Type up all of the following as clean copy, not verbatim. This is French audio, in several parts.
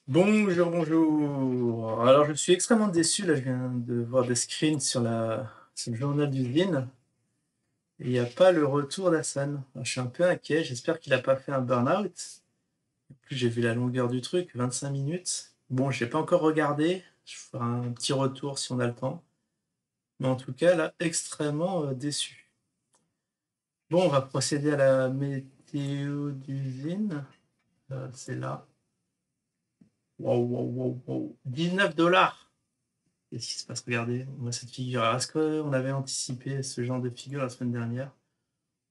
Bonjour, bonjour. Alors, je suis extrêmement déçu. Là, je viens de voir des screens sur le journal d'usine. Et il n'y a pas le retour d'Hassan. Alors, je suis un peu inquiet. J'espère qu'il n'a pas fait un burn-out. En plus, j'ai vu la longueur du truc, 25 minutes. Bon, je n'ai pas encore regardé. Je ferai un petit retour si on a le temps. Mais en tout cas, là, extrêmement déçu. Bon, on va procéder à la météo d'usine. C'est là. Wow, wow, wow, wow. 19 $. Qu'est-ce qui se passe? Regardez, on voit cette figure. Alors, est-ce qu'on avait anticipé ce genre de figure la semaine dernière?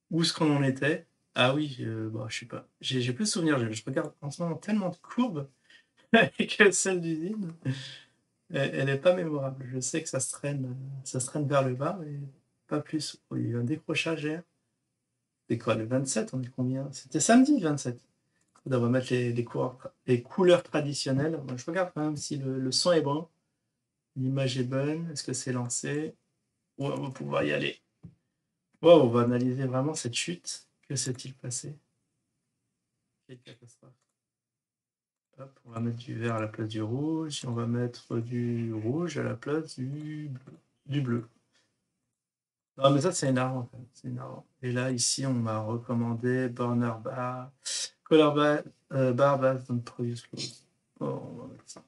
Où est-ce qu'on en était? Ah oui, bon, je sais pas. J'ai plus de souvenirs. Je regarde en ce moment tellement de courbes que celle d'usine. Elle est pas mémorable. Je sais que ça se traîne vers le bas, mais pas plus. Oh, il y a eu un décrochage hier. C'est quoi, le 27? On est combien? C'était samedi, le 27. On devrait mettre les couleurs traditionnelles. Moi, je regarde quand même si le son est bon. L'image est bonne. Est-ce que c'est lancé? Ouais, on va pouvoir y aller. Wow, on va analyser vraiment cette chute. Que s'est-il passé? Quelle catastrophe. Hop, on va mettre du vert à la place du rouge. Et on va mettre du rouge à la place du bleu. Non, mais ça, c'est énervant. C'est énervant. Et là, ici, on m'a recommandé Burner Bar, Color Bar, Bar Based on Previous Flows. Oh, on va mettre ça.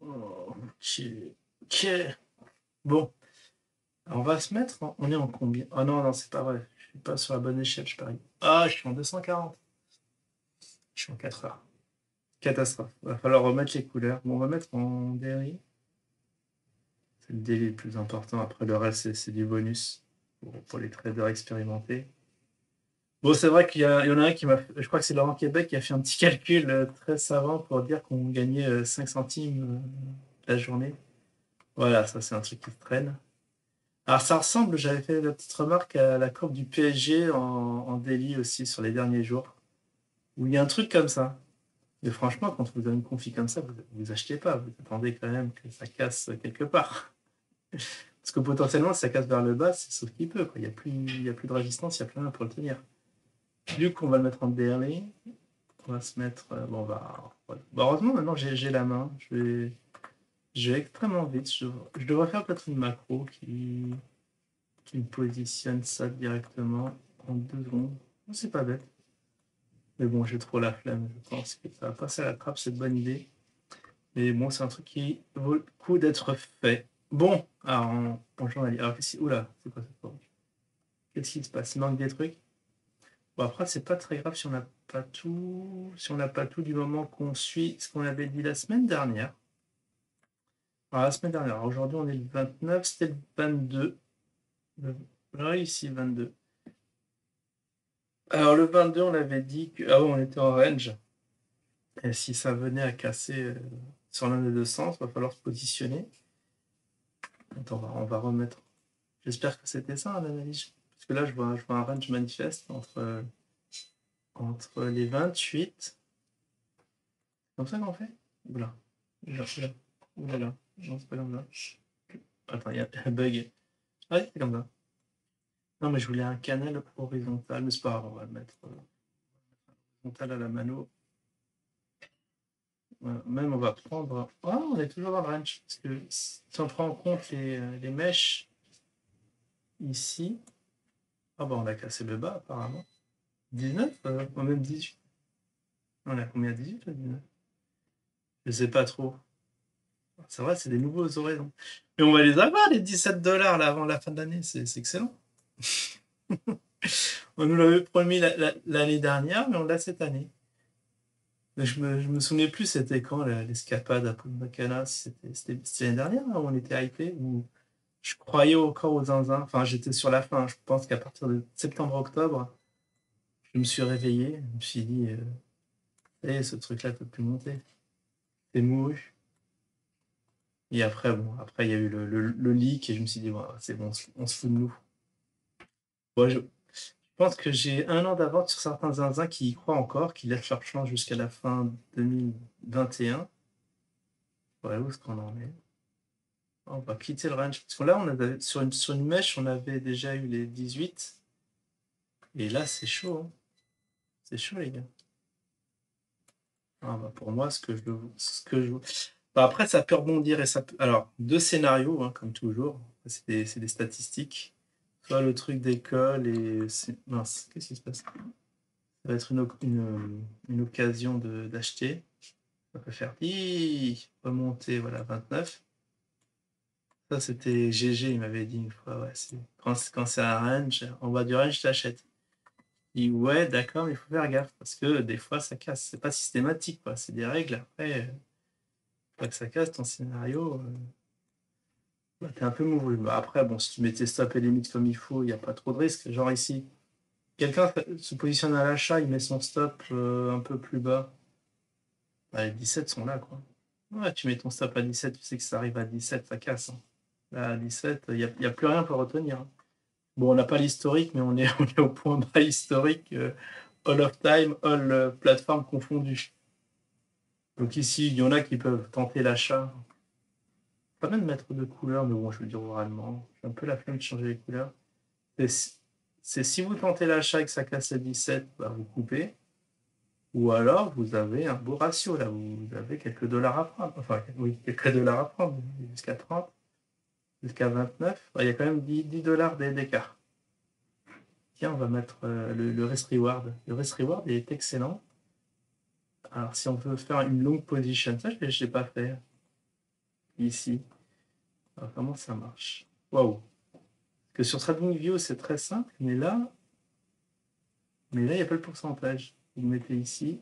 Oh, ok. Ok. Bon, on va se mettre. On est en combien? Oh non, non, c'est pas vrai. Je suis pas sur la bonne échelle, je parie. Ah, je suis en 240. Je suis en 4 heures. Catastrophe. Va falloir remettre les couleurs. Bon, on va mettre en daily. C'est le daily le plus important. Après, le reste, c'est du bonus pour les traders expérimentés. Bon, c'est vrai qu'il y en a un qui m'a. Je crois que c'est Laurent Québec qui a fait un petit calcul très savant pour dire qu'on gagnait 5 centimes la journée. Voilà, ça, c'est un truc qui se traîne. Alors, ça ressemble, j'avais fait la petite remarque à la courbe du PSG en daily aussi sur les derniers jours, où il y a un truc comme ça. Mais franchement, quand vous avez une config comme ça, vous achetez pas. Vous attendez quand même que ça casse quelque part. Parce que potentiellement, si ça casse vers le bas, c'est sauf qu'il peut. Quoi. Il y a plus de résistance, il n'y a plus rien pour le tenir. Du coup, on va le mettre en daily. On va se mettre. Bon, voilà. Bon, heureusement, maintenant, j'ai la main. Je vais extrêmement vite. Je devrais faire peut-être une macro qui me positionne ça directement en 2 secondes. C'est pas bête. Mais bon, j'ai trop la flemme. Je pense que ça va passer à la trappe, cette bonne idée. Mais bon, c'est un truc qui vaut le coup d'être fait. Bon, alors en journalier. Alors, oula, c'est quoi cette forme? Qu'est-ce qui se passe? Il manque des trucs? Bon, après, c'est pas très grave si on n'a pas tout. Si on n'a pas tout du moment qu'on suit ce qu'on avait dit la semaine dernière. Alors, la semaine dernière, aujourd'hui, on est le 29, c'était le 22. Là, ici, 22. Alors, le 22, on avait dit que. Ah ouais, on était en range. Et si ça venait à casser sur l'un des deux sens, il va falloir se positionner. Attends, on va remettre. J'espère que c'était ça l'analyse. Parce que là, je vois un range manifeste entre les 28. Comme ça qu'on fait? Oula. Oula, oula. Oula là. Non, c'est pas comme ça. Attends, il y a un bug. Ah, c'est comme ça. Non, mais je voulais un canal horizontal, mais c'est pas grave, on va le mettre horizontal à la mano. Même on va prendre. Oh, on est toujours dans le range. Parce que si on prend en compte les mèches ici. Ah bah on a cassé le bas apparemment. 19 ou même 18. On a combien? 18 ou 19? Je sais pas trop. C'est vrai, c'est des nouveaux horizons. Mais on va les avoir, les 17 $ là avant la fin de l'année. C'est excellent. On nous l'avait promis l'année dernière, mais on l'a cette année. Mais je me souvenais plus c'était quand l'escapade à Punta si c'était l'année dernière là, où on était hypé ou je croyais encore aux zinzins. Enfin, j'étais sur la fin. Je pense qu'à partir de septembre-octobre, je me suis réveillé. Je me suis dit, ce truc-là peut plus monter. C'est mouru. Et après, bon, après il y a eu le leak et je me suis dit, bon, c'est bon, on se fout de nous. Bon, je pense que j'ai un an d'avance sur certains zinzins qui y croient encore, qui laissent leur chance jusqu'à la fin 2021. Ouais, où est-ce qu'on en est? On va quitter le range. Parce que là, sur une mèche, on avait déjà eu les 18. Et là, c'est chaud. Hein. C'est chaud, les gars. Ah bah, pour moi, bah, après ça peut rebondir et ça peut alors 2 scénarios, hein, comme toujours, c'est des statistiques. Soit le truc d'école et c'est mince, qu'est-ce qui se passe? Ça va être une occasion d'acheter. Ça peut faire remonter, voilà, 29. Ça, c'était GG, il m'avait dit une fois, ouais, quand c'est un range, en bas du range, t'achètes. Il dit, ouais, d'accord, mais il faut faire gaffe, parce que des fois, ça casse. C'est pas systématique, quoi. C'est des règles. Après, pas que ça casse ton scénario, bah, t'es un peu mouru. Bah, après, bon, si tu mets tes stops et limites comme il faut, il n'y a pas trop de risques. Genre ici, quelqu'un se positionne à l'achat, il met son stop un peu plus bas. Bah, les 17 sont là, quoi. Ouais, tu mets ton stop à 17, tu sais que ça arrive à 17, ça casse, hein. Là, à 17, il y a plus rien pour retenir, hein. Bon, on n'a pas l'historique, mais on est, on est au point bas historique, all of time, all plateforme confondues. Donc ici, il y en a qui peuvent tenter l'achat. Pas même mettre de couleurs, mais bon, je veux dire oralement. J'ai un peu la flemme de changer les couleurs. C'est si vous tentez l'achat et que ça casse à 17, bah, vous coupez. Ou alors, vous avez un beau ratio, là. Vous avez quelques dollars à prendre. Enfin, oui, quelques dollars à prendre. Jusqu'à 30, jusqu'à 29. Bah, il y a quand même 10 dollars d'écart. Tiens, on va mettre le risk reward. Le risk reward, il est excellent. Alors, si on veut faire une long position, ça, je ne l'ai pas fait ici. Alors, comment ça marche? Waouh! Que sur TradingView, c'est très simple, mais là, il n'y a pas le pourcentage. Vous le mettez ici.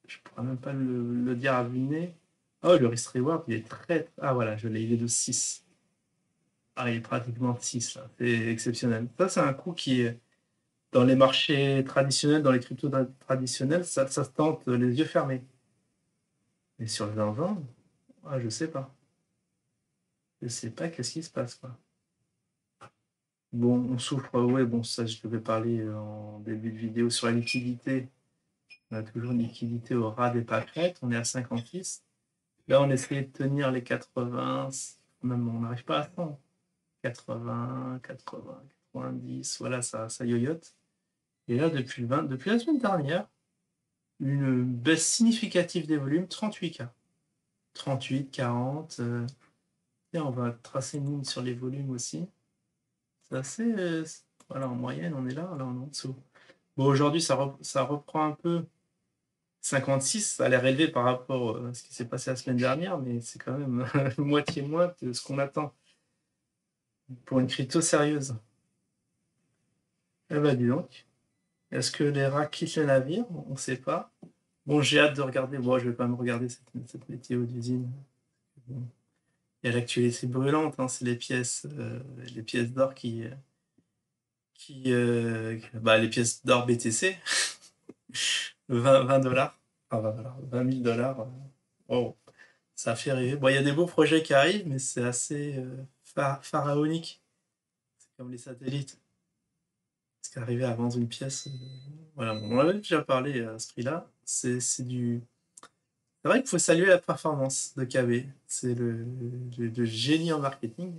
Je ne pourrais même pas le dire à vue de nez. Oh, le risk reward, il est très. Ah, voilà, je l'ai, il est de 6. Ah, il est pratiquement de 6, là. C'est exceptionnel. Ça, c'est un coup qui est dans les marchés traditionnels, dans les cryptos traditionnels, ça se tente les yeux fermés. Mais sur le 2020, ah, je sais pas. Je sais pas qu'est-ce qui se passe, quoi. Bon, on souffre, ouais, bon, ça, je devais parler en début de vidéo sur la liquidité. On a toujours une liquidité au ras des pâquerettes. On est à 56. Là, on essayait de tenir les 80, même on n'arrive pas à 100. 80, 80, 90, voilà, ça yoyote. Et là, depuis la semaine dernière, une baisse significative des volumes, 38K. 38, 40. Et on va tracer une ligne sur les volumes aussi. C'est assez. Voilà, en moyenne, on est là on est en dessous. Bon, aujourd'hui, ça reprend un peu. 56, ça a l'air élevé par rapport à ce qui s'est passé la semaine dernière, mais c'est quand même moitié moins que ce qu'on attend pour une crypto sérieuse. Eh ben, dis donc. Est-ce que les rats quittent le navire? On ne sait pas. Bon, j'ai hâte de regarder. Bon, je vais pas me regarder cette météo d'usine. Bon. Il y a l'actualité brûlante, hein, c'est les pièces d'or bah, les pièces d'or BTC, 20 dollars, enfin 20 000 dollars. Oh, ça fait rêver. Bon, il y a des beaux projets qui arrivent, mais c'est assez pharaonique. C'est comme les satellites. Parce qu'arriver à vendre une pièce, voilà, on en avait déjà parlé à ce prix-là. C'est vrai qu'il faut saluer la performance de KB. C'est le génie en marketing.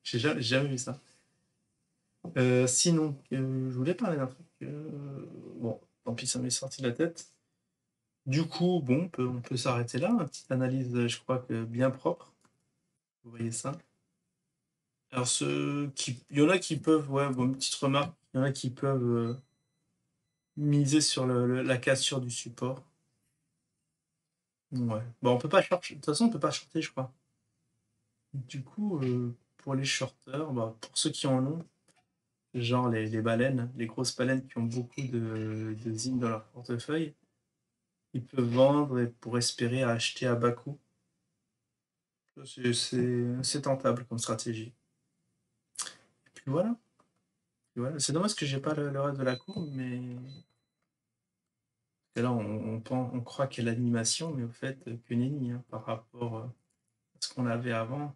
J'ai jamais vu ça. Sinon, je voulais parler d'un truc. Bon, tant pis, ça m'est sorti de la tête. Du coup, bon, on peut s'arrêter là. Une petite analyse, je crois que bien propre. Vous voyez ça? Alors, il y en a qui peuvent, ouais, bon, une petite remarque, il y en a qui peuvent miser sur la cassure du support. Ouais. Bon, on peut pas shorter. De toute façon, on peut pas shorter, je crois. Du coup, pour les shorters, bah, pour ceux qui en ont, genre les baleines, les grosses baleines qui ont beaucoup de zine dans leur portefeuille, ils peuvent vendre pour espérer acheter à bas coût. C'est tentable comme stratégie. Et puis voilà. Et voilà. C'est dommage que j'ai pas le reste de la courbe, mais et là on croit qu'il y a l'animation, mais au fait que nenni, hein, par rapport à ce qu'on avait avant.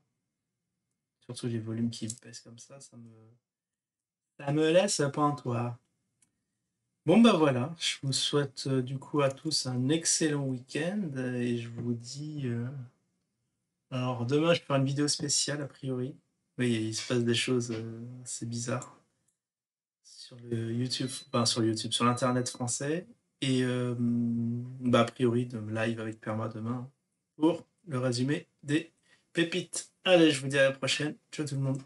Surtout les volumes qui baissent comme ça me laisse pantois. Bon bah voilà, je vous souhaite du coup à tous un excellent week-end et je vous dis alors demain je vais faire une vidéo spéciale a priori. Oui, il se passe des choses assez bizarres sur le YouTube, enfin sur le YouTube, sur l'internet français. et bah, a priori, de live avec Perma demain pour le résumé des pépites. Allez, je vous dis à la prochaine. Ciao tout le monde.